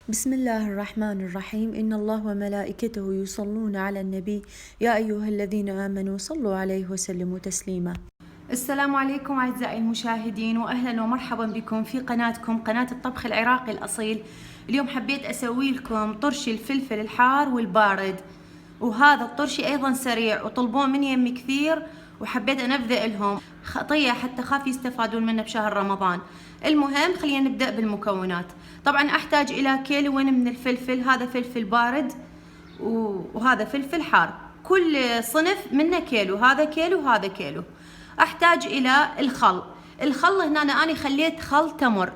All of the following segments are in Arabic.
بسم الله الرحمن الرحيم. إن الله وملائكته يصلون على النبي يا أيها الذين آمنوا صلوا عليه وسلموا تسليما. السلام عليكم أعزائي المشاهدين، وأهلا ومرحبا بكم في قناتكم قناة الطبخ العراقي الأصيل. اليوم حبيت أسوي لكم طرش الفلفل الحار والبارد، وهذا الطرش أيضا سريع وطلبوه مني يمي كثير، وحبيت أنبذ لهم خطية حتى خاف يستفادون منه بشهر رمضان. المهم خلينا نبدأ بالمكونات. طبعا أحتاج إلى كيلو من الفلفل، هذا فلفل بارد وهذا فلفل حار، كل صنف منه كيلو، هذا كيلو وهذا كيلو. احتاج الى الخل هنا انا خليت خل تمر،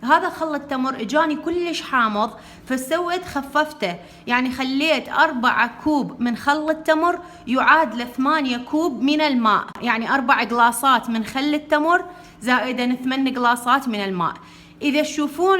هذا خل التمر اجاني كلش حامض فسويت خففته، يعني خليت 4 كوب من خل التمر يعادل 8 كوب من الماء، يعني 4 قلاصات من خل التمر زائدا 8 قلاصات من الماء. إذا تشوفون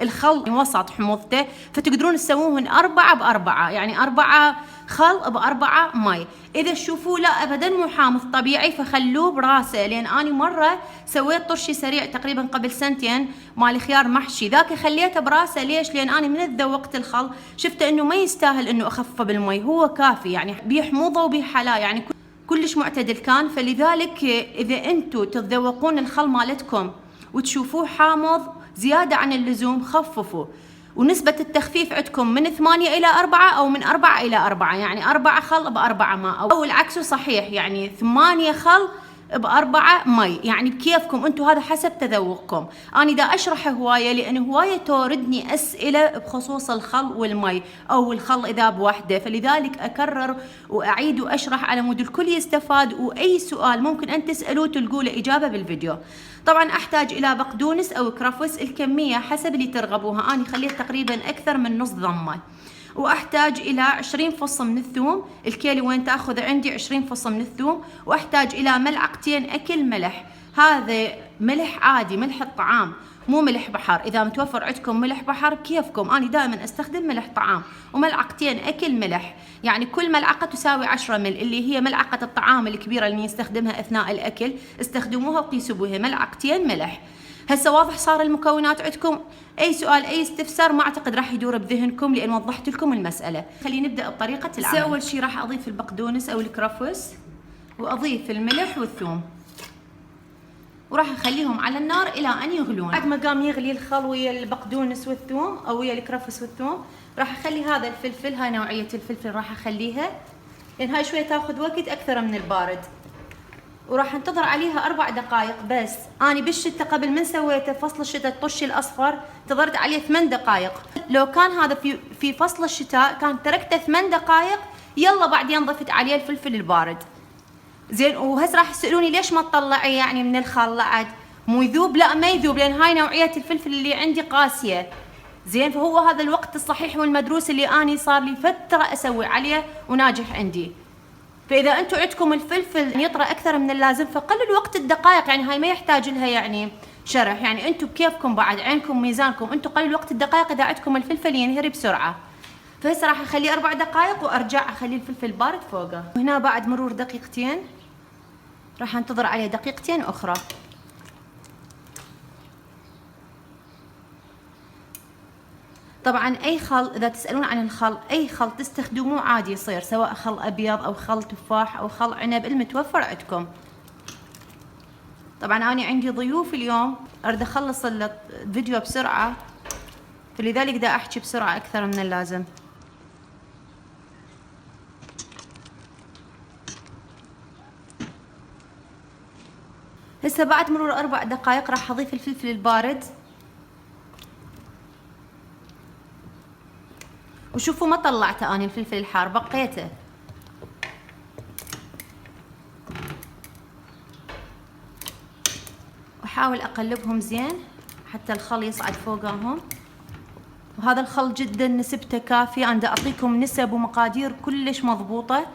الخل وسط حموضته فتقدرون تسووهن 4 ب4، يعني 4 خل ب4 مي. إذا تشوفوه لا أبدا مو حامض طبيعي فخلوه براسه، لأن أنا مرة سويت طرشي سريع تقريبا قبل 2 مال خيار محشي، ذاك خليته براسه. ليش؟ لأن أنا من ذوقت الخل شفته إنه ما يستاهل إنه أخفه بالمي، هو كافي يعني بيحموضه وبيحلاه، يعني كلش معتدل كان. فلذلك إذا أنتوا تتذوقون الخل مالتكم وتشوفوه حامض زيادة عن اللزوم خففوا، ونسبة التخفيف عندكم من 8 إلى 4 أو من 4 إلى 4، يعني 4 خل ب4 ماء، أو العكس صحيح، يعني 8 خل ب4 مي، يعني بكيفكم انتم، هذا حسب تذوقكم. انا دا اشرح هوايه لان هوايه توردني اسئله بخصوص الخل والمي او الخل اذا بوحده، فلذلك اكرر واعيد واشرح على مود الكل يستفاد، واي سؤال ممكن ان تسالوه تلقوا له اجابه بالفيديو. طبعا احتاج الى بقدونس او كرفس، الكميه حسب اللي ترغبوها، انا خليت تقريبا اكثر من نص ضمه. واحتاج الى 20 فص من الثوم، الكيلو وين تاخذ عندي 20 فص من الثوم. واحتاج الى ملعقتين اكل ملح، هذا ملح عادي، ملح الطعام مو ملح بحر، اذا متوفر عندكم ملح بحر كيفكم، انا دائما استخدم ملح طعام. وملعقتين اكل ملح، يعني كل ملعقه تساوي 10 مل، اللي هي ملعقه الطعام الكبيره اللي نستخدمها اثناء الاكل، استخدموها وقيسوا بها ملعقتين ملح. هسه واضح صار المكونات عندكم؟ اي سؤال اي استفسار ما اعتقد راح يدور بذهنكم لان وضحت لكم المساله. خلينا نبدا بطريقه العمل. اول شيء راح اضيف البقدونس او الكرفس، واضيف الملح والثوم، وراح اخليهم على النار الى ان يغلون. بعد ما قام يغلي الخل ويا البقدونس والثوم او ويا الكرفس والثوم، راح اخلي هذا الفلفل، هاي نوعيه الفلفل راح اخليها لان هاي شويه تاخذ وقت اكثر من البارد، وراح انتظر عليها 4 دقائق بس. انا بالشتاء قبل من سويته فصل الشتاء الطش الاصفر انتظرت عليه 8 دقائق، لو كان هذا في فصل الشتاء كان تركته 8 دقائق يلا بعدين ضفت عليه الفلفل البارد. زين، وهسه راح تسالوني ليش ما تطلعي يعني من الخل عاد مو يذوب؟ لا ما يذوب، لان هاي نوعيه الفلفل اللي عندي قاسيه. زين، فهو هذا الوقت الصحيح والمدروس اللي اني صار لي فتره اسوي عليه وناجح عندي. فاذا انتم عندكم الفلفل يطرى اكثر من اللازم فقللوا وقت الدقائق، يعني هاي ما يحتاج لها يعني شرح، يعني انتم بكيفكم، بعد عينكم ميزانكم، انتم قللوا وقت الدقائق اذا عندكم الفلفل ينهري بسرعه. فهسه راح اخليه 4 دقائق وارجع اخلي الفلفل بارد فوقه. وهنا بعد مرور دقيقتين راح انتظر عليه دقيقتين اخرى. طبعا اي خل، اذا تسالون عن الخل اي خل تستخدموه عادي يصير، سواء خل ابيض او خل تفاح او خل عنب المتوفر عندكم. طبعا انا عندي ضيوف اليوم اريد اخلص الفيديو بسرعه، فلذلك دا احكي بسرعه اكثر من اللازم. هسه بعد مرور 4 دقائق راح اضيف الفلفل البارد، وشوفوا ما طلعته اني الفلفل الحار بقيته. واحاول اقلبهم زين حتى الخل يصعد فوقهم. وهذا الخل جدا نسبته كافيه، انا اعطيكم نسب ومقادير كلش مضبوطه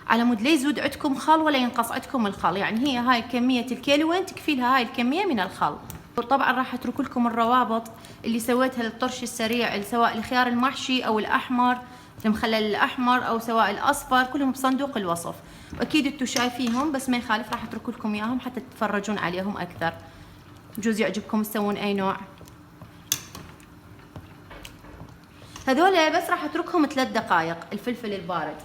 على مود لا يزود عندكم خل ولا ينقص عندكم الخل، يعني هي هاي كميه الكيلو وين تكفي لها هاي الكميه من الخل. وطبعا راح اترك لكم الروابط اللي سويتها للطرش السريع، سواء الخيار المحشي او الاحمر المخلل الاحمر او سواء الاصفر، كلهم بصندوق الوصف، واكيد انتم شايفيهم، بس ما يخالف راح اترك لكم اياهم حتى تتفرجون عليهم اكثر، بجوز يعجبكم تسوون اي نوع. هذول بس راح اتركهم 3 دقائق الفلفل البارد.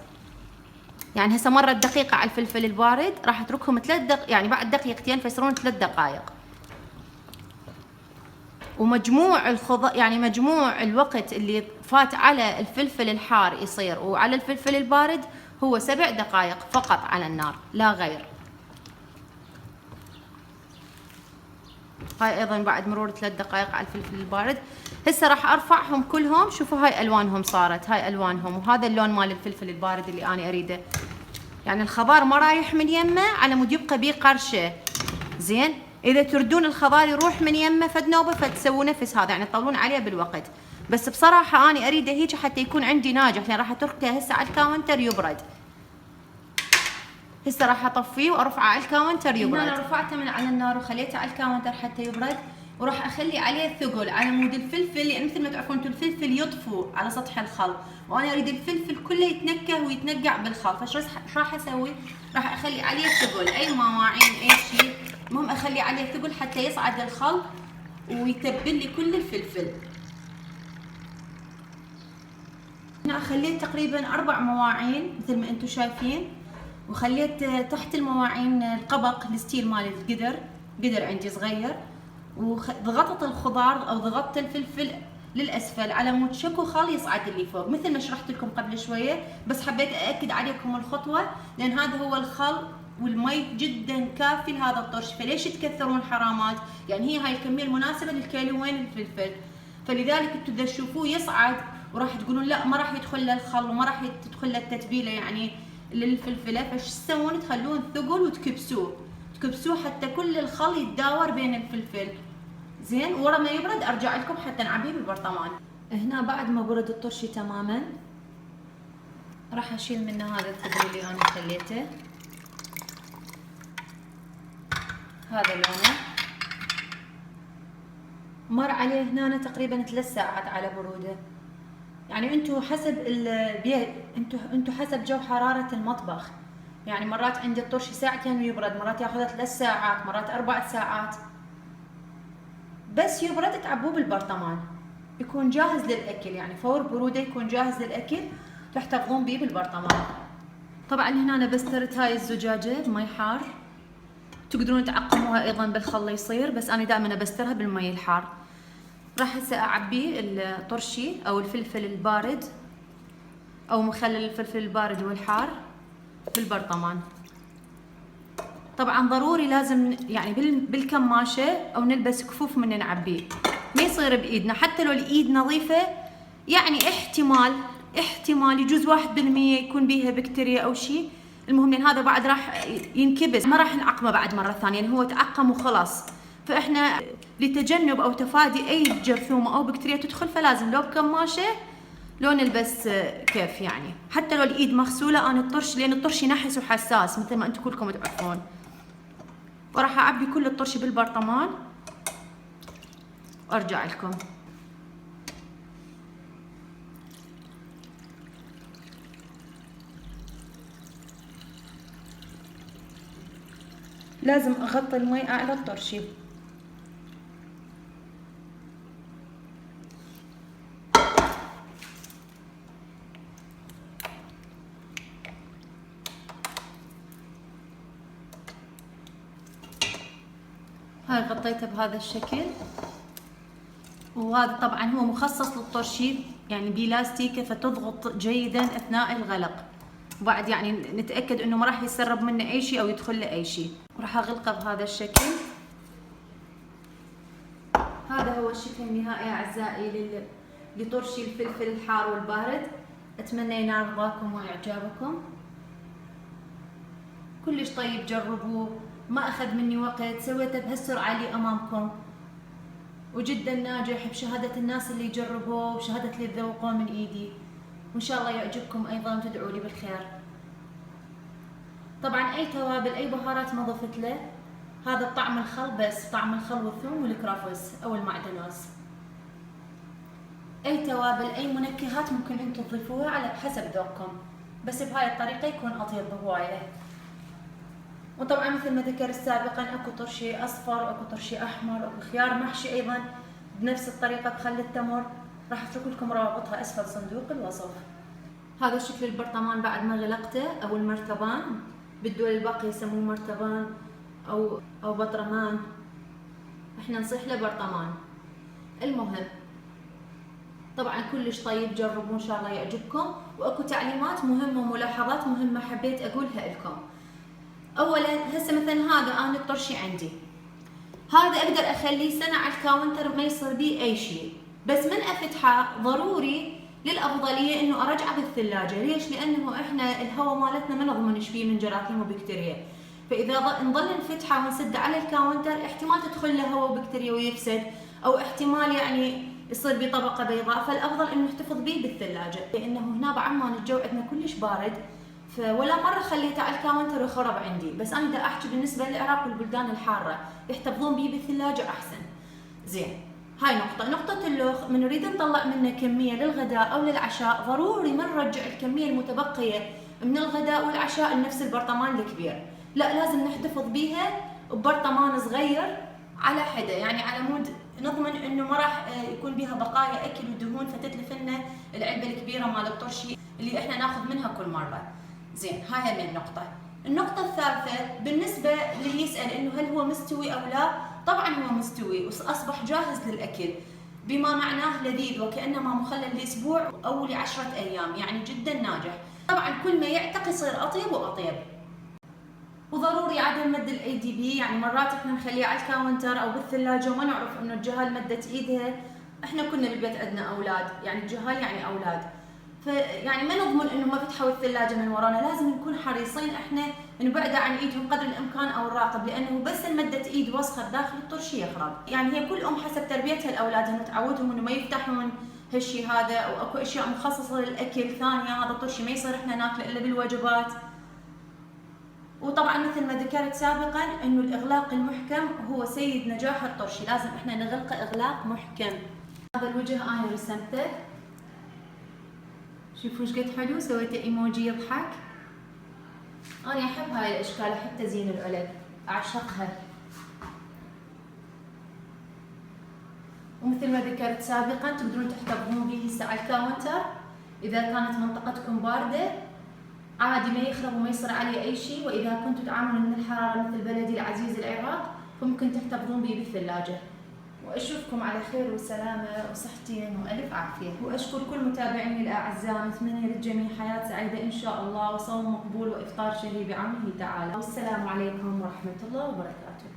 يعني هسه مرت دقيقة على الفلفل البارد، راح اتركهم 3 يعني بعد دقيقتين فيصيرون 3 دقائق. ومجموع يعني مجموع الوقت اللي فات على الفلفل الحار يصير وعلى الفلفل البارد هو 7 دقائق فقط على النار لا غير. هاي ايضا بعد مرور 3 دقائق على الفلفل البارد. هسه راح ارفعهم كلهم. شوفوا هاي الوانهم صارت، هاي الوانهم، وهذا اللون مال الفلفل البارد اللي انا اريده. يعني الخضار ما رايح من يمه على مود يبقى بيه قرشه. زين، اذا تردون الخضار يروح من يمه فد نوبه فتسووا نفس هذا، يعني تطولون عليه بالوقت. بس بصراحه انا اريده هيك حتى يكون عندي ناجح، لان راح اتركه هسه على الكاونتر يبرد. هسه راح اطفيه وارفعه على الكاونتر يبرد. انا رفعته من على النار وخليته على الكاونتر حتى يبرد، وراح اخلي عليه ثقل على مود الفلفل، لان مثل ما تعرفون انتم الفلفل يطفو على سطح الخل، وانا اريد الفلفل كله يتنكه ويتنقع بالخل. فايش راح اسوي؟ راح اخلي عليه ثقل، اي مواعين اي شيء، المهم اخلي عليه ثقل حتى يصعد الخل ويتبل لي كل الفلفل. هنا خليت تقريبا 4 مواعين مثل ما انتم شايفين، وخليت تحت المواعين القبق الستيل مال قدر عندي صغير، وضغطت الخضار او ضغطت الفلفل للاسفل على مود شكو خل يصعد اللي فوق مثل ما شرحت لكم قبل شويه. بس حبيت ااكد عليكم الخطوه، لان هذا هو الخل والمي جدا كافي لهذا الطرش، فليش تكثرون حرامات؟ يعني هي هاي الكميه المناسبه للكيلوين الفلفل، فلذلك انتم اذا تشوفوه يصعد وراح تقولون لا ما راح يدخل له الخل وما راح تدخل له التتبيله يعني للفلفله، فايش تسوون؟ تخلون ثقل وتكبسوه حتى كل الخل يتداور بين الفلفل. زين، ورا ما يبرد ارجع لكم حتى نعبيه بالبرطمان. هنا بعد ما برد الطرشي تماما راح اشيل منه هذا الثقل اللي انا خليته، هذا لونه مر عليه هنا تقريبا 3 ساعات على بروده. يعني انتو حسب البيت، انتو حسب جو حرارة المطبخ. يعني مرات عندي الطرشي ساعتين ويبرد، مرات ياخذ 3 ساعات، مرات 4 ساعات. بس يبرد تعبوه بالبرطمان يكون جاهز للاكل، يعني فور بروده يكون جاهز للاكل، تحتفظون بيه بالبرطمان. طبعا هنا انا بسترت هاي الزجاجه بمي حار، تقدرون تعقموها ايضا بالخل يصير، بس انا دائما بسترها بالمي الحار. راح هسه اعبي الطرشي او الفلفل البارد او مخلل الفلفل البارد والحار بالبرطمان. طبعا ضروري لازم يعني بالكماشه او نلبس كفوف من نعبيه، ما يصير بايدنا، حتى لو الايد نظيفه يعني احتمال يجوز 1% يكون بيها بكتيريا او شيء. المهم لان هذا بعد راح ينكبس، ما راح نعقمه بعد مره ثانيه، يعني هو تعقم وخلاص. فاحنا لتجنب او تفادي اي جرثومه او بكتيريا تدخل، فلازم لو بكماشه لو نلبس كيف، يعني حتى لو الايد مغسوله. انا الطرش لان الطرشي نحس وحساس مثل ما انتم كلكم تعرفون. وراح اعبي كل الطرشي بالبرطمان وارجع لكم. لازم اغطي المي اعلى الطرشي. هاي غطيته بهذا الشكل، وهذا طبعا هو مخصص للطرشي يعني بلاستيكه فتضغط جيدا اثناء الغلق، وبعد يعني نتاكد انه ما راح يسرب منه اي شيء او يدخل له اي شيء. راح اغلقه بهذا الشكل. هذا هو الشكل النهائي اعزائي لطرشي الفلفل الحار والبارد. اتمنى ينال رضاكم واعجابكم. كلش طيب، جربوه، ما اخذ مني وقت، سويته بهالسرعه اللي امامكم، وجدا ناجح بشهاده الناس اللي جربوه وشهاده اللي ذوقوه من ايدي، وان شاء الله يعجبكم ايضا وتدعوا لي بالخير. طبعا اي توابل اي بهارات ما ضفت له، هذا طعم الخل بس، طعم الخل والثوم والكرافس او المعدنوس. اي توابل اي منكهات ممكن انتم تضيفوها على حسب ذوقكم، بس بهاي الطريقه يكون اطيب بهوايه. وطبعا مثل ما ذكرت سابقا اكو طرشي اصفر، اكو طرشي احمر، اكو خيار محشي ايضا بنفس الطريقه بخل التمر. راح اترك لكم روابطها اسفل صندوق الوصف. هذا شكل البرطمان بعد ما غلقته او المرتبان، بالدول الباقية يسموه مرتبان او بطرمان، احنا نصيح له برطمان. المهم طبعا كلش طيب، جربوه ان شاء الله يعجبكم. واكو تعليمات مهمة وملاحظات مهمة حبيت اقولها لكم. اولا هسه مثلا هذا انا الطرشي عندي، هذا اقدر اخليه سنة على الكاونتر ما يصير بيه اي شيء، بس من افتحه ضروري للافضليه انه ارجعه بالثلاجه. ليش؟ لانه احنا الهواء مالتنا ما نضمن ايش فيه من جراثيم وبكتيريا، فاذا نضل نفتحه ونسده على الكاونتر احتمال تدخل له هواء وبكتيريا ويفسد، او احتمال يعني يصير بيه طبقه بيضاء. فالافضل انه نحتفظ به بالثلاجه، لانه هنا بعمان الجو عندنا كلش بارد، ولا مره خليته على الكاونتر وخرب عندي. بس انا دا احكي بالنسبه للعراق والبلدان الحاره يحتفظون به بالثلاجه احسن. زين، هاي نقطة اللوخ من نريد نطلع منه كمية للغداء أو للعشاء، ضروري ما نرجع الكمية المتبقية من الغداء والعشاء لنفس البرطمان الكبير، لا لازم نحتفظ بيها ببرطمان صغير على حدة، يعني على مود نضمن إنه ما راح يكون بها بقايا أكل ودهون فتتلف لنا العلبة الكبيرة مال الطرشي اللي إحنا ناخذ منها كل مرة. زين، هاي من النقطة. النقطة الثالثة بالنسبة للي يسأل إنه هل هو مستوي أو لا، طبعا هو مستوي وأصبح جاهز للأكل، بما معناه لذيذ وكأنما مخلل لأسبوع أو ل10 أيام، يعني جدا ناجح. طبعا كل ما يعتق يصير أطيب وأطيب. وضروري عدم مد الاي دي بي، يعني مرات احنا نخليه على الكاونتر او بالثلاجه وما نعرف انه الجهال مدت ايدها. احنا كنا بالبيت عندنا اولاد، يعني الجهال يعني اولاد، فيعني ما نضمن انه ما فتحوا الثلاجه من ورانا، لازم نكون حريصين احنا نبعده عن ايدهم قدر الامكان او نراقب، لانه بس مدت ايد وسخه داخل الطرشي يخرب. يعني هي كل ام حسب تربيتها لاولادها تعودهم انه ما يفتحون هالشيء هذا، او اكو اشياء مخصصه للاكل ثانيه، هذا الطرشي ما يصير احنا ناكله الا بالوجبات. وطبعا مثل ما ذكرت سابقا انه الاغلاق المحكم هو سيد نجاح الطرشي، لازم احنا نغلقه اغلاق محكم. هذا الوجه انا رسمته، شوفوا ايش قد حلو، سويته ايموجي يضحك. انا احب هاي الاشكال، احب تزيين العلب، اعشقها. ومثل ما ذكرت سابقا تقدرون تحتفظون به هسه على الكاونتر، اذا كانت منطقتكم بارده عادي ما يخرب وما يصير عليه اي شيء، واذا كنتوا تعانون من الحراره مثل بلدي العزيز العراق فممكن تحتفظون به بالثلاجه. واشوفكم على خير وسلامه وصحتين والف عافيه، واشكر كل متابعيني الاعزاء، نتمنى للجميع حياه سعيده ان شاء الله، وصوم مقبول وافطار شهي بعونه تعالى، والسلام عليكم ورحمه الله وبركاته.